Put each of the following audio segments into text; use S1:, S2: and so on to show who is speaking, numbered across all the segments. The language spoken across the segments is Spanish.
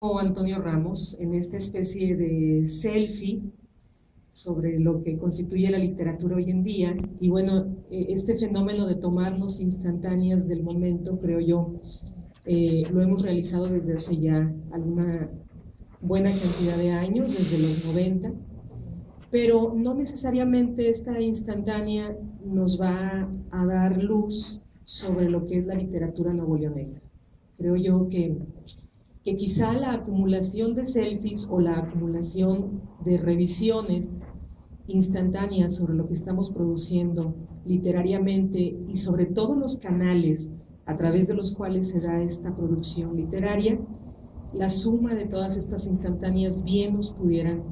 S1: Antonio Ramos en esta especie de selfie sobre lo que constituye la literatura hoy en día. Y bueno, este fenómeno de tomarnos instantáneas del momento, creo yo, lo hemos realizado desde hace ya alguna buena cantidad de años, desde los 90, pero no necesariamente esta instantánea nos va a dar luz sobre lo que es la literatura nuevoleonesa. Creo yo que quizá la acumulación de selfies o la acumulación de revisiones instantáneas sobre lo que estamos produciendo literariamente y sobre todos los canales a través de los cuales se da esta producción literaria, la suma de todas estas instantáneas bien nos pudieran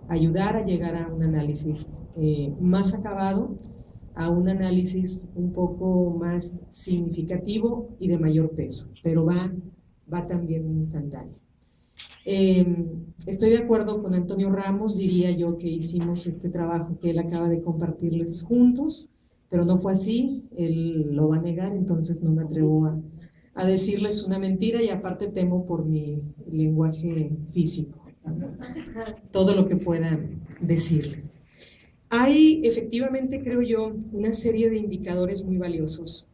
S1: ayudar a llegar a un análisis más acabado, a un análisis un poco más significativo y de mayor peso, pero va también instantáneo. Estoy de acuerdo con Antonio Ramos, diría yo que hicimos este trabajo que él acaba de compartirles juntos, pero no fue así, él lo va a negar, entonces no me atrevo a decirles una mentira y aparte temo por mi lenguaje físico, todo lo que pueda decirles. Hay efectivamente, creo yo, una serie de indicadores muy valiosos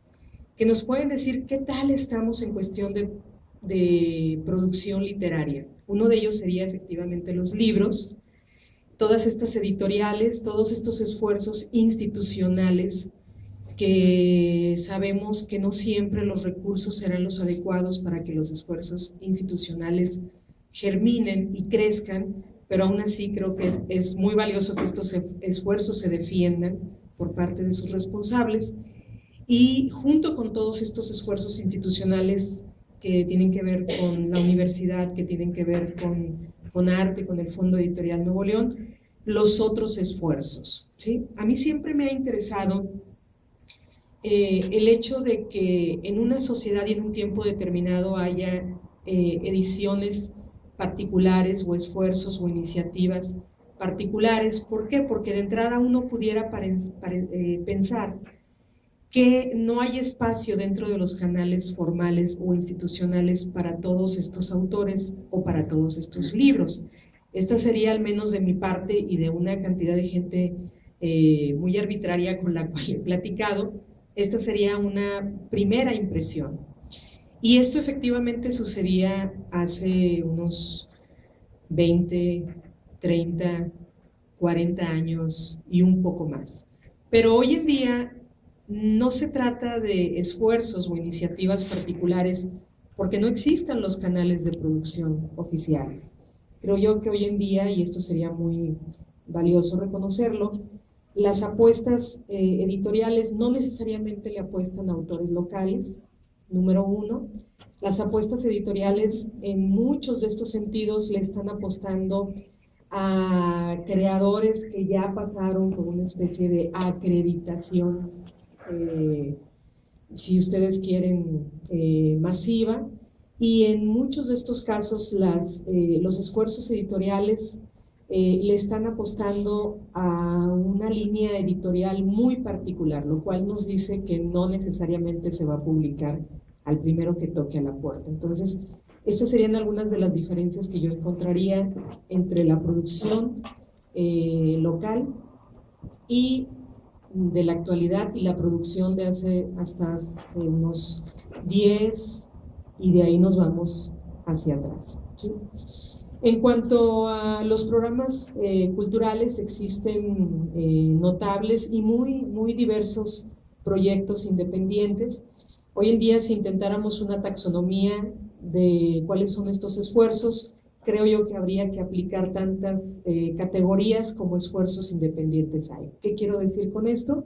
S1: que nos pueden decir qué tal estamos en cuestión de producción literaria. Uno de ellos sería efectivamente los libros, todas estas editoriales, todos estos esfuerzos institucionales que sabemos que no siempre los recursos serán los adecuados para que los esfuerzos institucionales germinen y crezcan, pero aún así creo que es muy valioso que estos esfuerzos se defiendan por parte de sus responsables. Y junto con todos estos esfuerzos institucionales que tienen que ver con la universidad, que tienen que ver con arte, con el Fondo Editorial Nuevo León, los otros esfuerzos, ¿sí? A mí siempre me ha interesado el hecho de que en una sociedad y en un tiempo determinado haya ediciones particulares o esfuerzos o iniciativas particulares. ¿Por qué? Porque de entrada uno pudiera pensar que no hay espacio dentro de los canales formales o institucionales para todos estos autores o para todos estos libros. Esta sería, al menos de mi parte y de una cantidad de gente muy arbitraria con la cual he platicado, esta sería una primera impresión. Y esto efectivamente sucedía hace unos 20, 30, 40 años y un poco más. Pero hoy en día no se trata de esfuerzos o iniciativas particulares porque no existan los canales de producción oficiales. Creo yo que hoy en día, y esto sería muy valioso reconocerlo, las apuestas editoriales no necesariamente le apuestan a autores locales, número uno. Las apuestas editoriales en muchos de estos sentidos le están apostando a creadores que ya pasaron por una especie de acreditación, si ustedes quieren, masiva, y en muchos de estos casos los esfuerzos editoriales le están apostando a una línea editorial muy particular, lo cual nos dice que no necesariamente se va a publicar al primero que toque a la puerta. Entonces, estas serían algunas de las diferencias que yo encontraría entre la producción local y de la actualidad y la producción de hasta hace unos 10 y de ahí nos vamos hacia atrás, ¿sí? En cuanto a los programas culturales, existen notables y muy diversos proyectos independientes. Hoy en día, si intentáramos una taxonomía de cuáles son estos esfuerzos, creo yo que habría que aplicar tantas categorías como esfuerzos independientes hay. ¿Qué quiero decir con esto?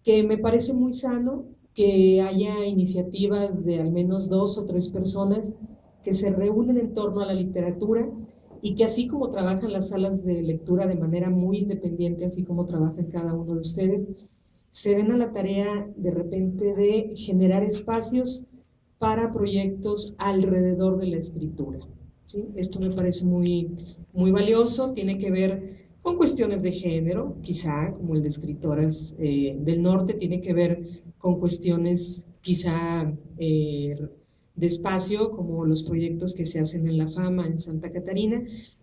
S1: Que me parece muy sano que haya iniciativas de al menos 2 o 3 personas que se reúnen en torno a la literatura y que así como trabajan las salas de lectura de manera muy independiente, así como trabajan cada uno de ustedes, se den a la tarea de repente de generar espacios para proyectos alrededor de la escritura, ¿sí? Esto me parece muy valioso, tiene que ver con cuestiones de género, quizá como el de escritoras del norte, tiene que ver con cuestiones quizá despacio, como los proyectos que se hacen en La Fama, en Santa Catarina,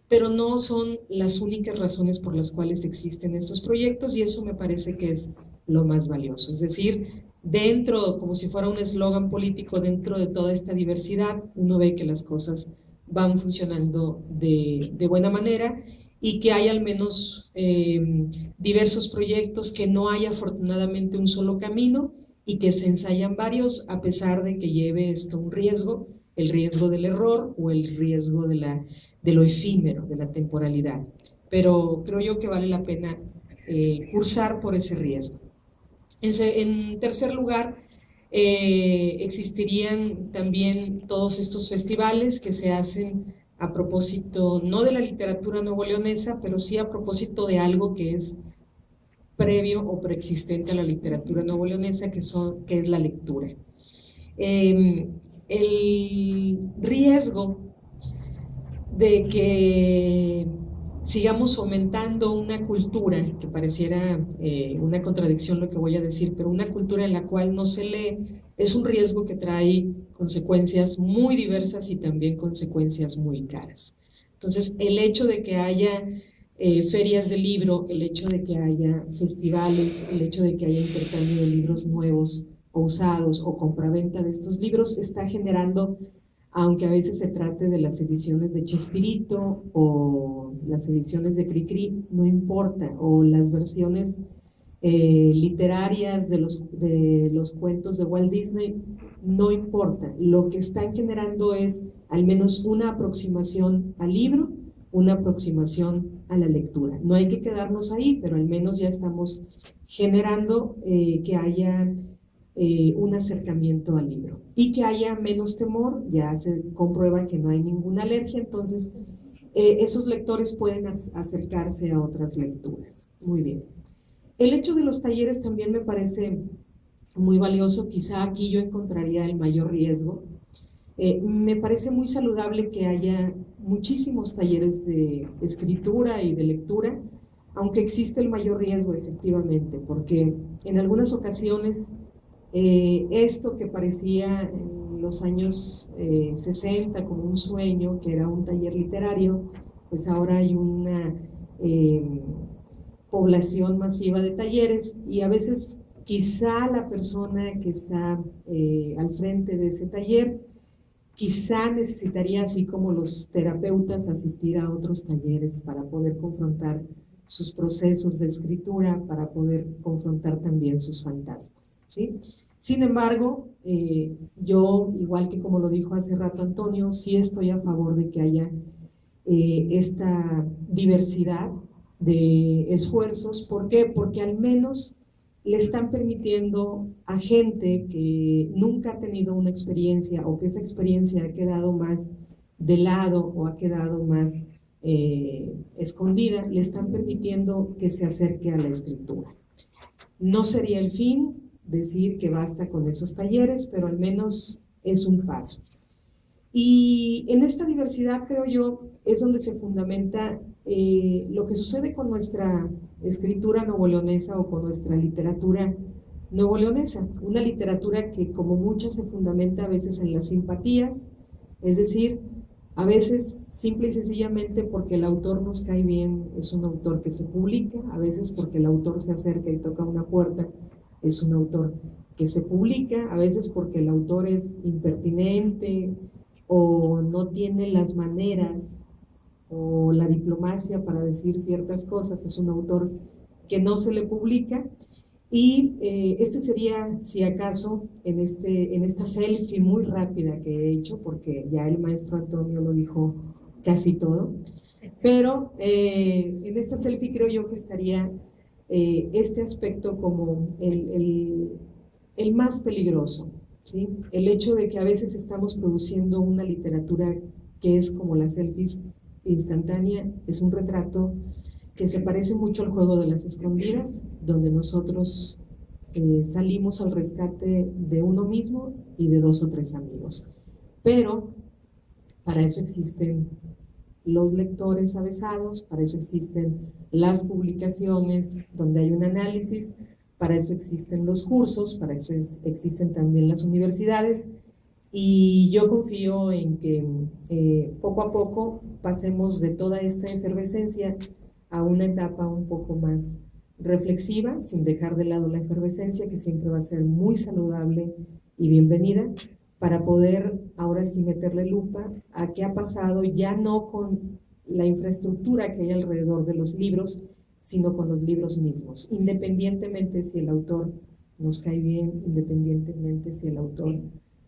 S1: pero no son las únicas razones por las cuales existen estos proyectos, y eso me parece que es lo más valioso. Es decir, dentro, como si fuera un eslogan político, dentro de toda esta diversidad, uno ve que las cosas van funcionando de buena manera, y que hay al menos diversos proyectos, que no hay afortunadamente un solo camino, y que se ensayan varios, a pesar de que lleve esto un riesgo, el riesgo del error o el riesgo de lo efímero, de la temporalidad. Pero creo yo que vale la pena cursar por ese riesgo. En tercer lugar, existirían también todos estos festivales que se hacen a propósito, no de la literatura nuevoleonesa, pero sí a propósito de algo que es previo o preexistente a la literatura nuevoleonesa, que es la lectura. El riesgo de que sigamos fomentando una cultura, que pareciera una contradicción lo que voy a decir, pero una cultura en la cual no se lee, es un riesgo que trae consecuencias muy diversas y también consecuencias muy caras. Entonces, el hecho de que haya ferias de libro, el hecho de que haya festivales, el hecho de que haya intercambio de libros nuevos o usados o compraventa de estos libros, está generando, aunque a veces se trate de las ediciones de Chespirito o las ediciones de Cricri, no importa, o las versiones literarias de los cuentos de Walt Disney, no importa. Lo que están generando es al menos una aproximación al libro, una aproximación a la lectura. No hay que quedarnos ahí, pero al menos ya estamos generando que haya un acercamiento al libro y que haya menos temor. Ya se comprueba que no hay ninguna alergia, entonces esos lectores pueden acercarse a otras lecturas. Muy bien. El hecho de los talleres también me parece muy valioso. Quizá aquí yo encontraría el mayor riesgo. Me parece muy saludable que haya muchísimos talleres de escritura y de lectura, aunque existe el mayor riesgo, efectivamente, porque en algunas ocasiones esto que parecía en los años 60 como un sueño, que era un taller literario, pues ahora hay una población masiva de talleres, y a veces quizá la persona que está al frente de ese taller quizá necesitaría, así como los terapeutas, asistir a otros talleres para poder confrontar sus procesos de escritura, para poder confrontar también sus fantasmas, ¿sí? Sin embargo, yo, igual que como lo dijo hace rato Antonio, sí estoy a favor de que haya esta diversidad de esfuerzos. ¿Por qué? Porque al menos le están permitiendo a gente que nunca ha tenido una experiencia, o que esa experiencia ha quedado más de lado o ha quedado más escondida, le están permitiendo que se acerque a la escritura. No sería el fin decir que basta con esos talleres, pero al menos es un paso. Y en esta diversidad, creo yo, es donde se fundamenta lo que sucede con nuestra escritura nuevoleonesa o con nuestra literatura nuevoleonesa. Una literatura que, como muchas, se fundamenta a veces en las simpatías, es decir, a veces simple y sencillamente porque el autor nos cae bien, es un autor que se publica, a veces porque el autor se acerca y toca una puerta, es un autor que se publica, a veces porque el autor es impertinente o no tiene las maneras o la diplomacia para decir ciertas cosas, es un autor que no se le publica. Y este sería, si acaso, en esta selfie muy rápida que he hecho, porque ya el maestro Antonio lo dijo casi todo, pero en esta selfie creo yo que estaría este aspecto como el más peligroso, ¿sí? El hecho de que a veces estamos produciendo una literatura que es como las selfies instantánea, es un retrato que se parece mucho al juego de las escondidas, donde nosotros salimos al rescate de uno mismo y de 2 o 3 amigos. Pero para eso existen los lectores avesados, para eso existen las publicaciones donde hay un análisis, para eso existen los cursos, para eso existen también las universidades, Y yo confío en que poco a poco pasemos de toda esta efervescencia a una etapa un poco más reflexiva, sin dejar de lado la efervescencia, que siempre va a ser muy saludable y bienvenida, para poder ahora sí meterle lupa a qué ha pasado, ya no con la infraestructura que hay alrededor de los libros, sino con los libros mismos, independientemente si el autor nos cae bien, independientemente si el autor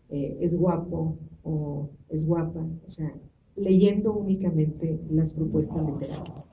S1: es guapo o es guapa, o sea, leyendo únicamente las propuestas literarias.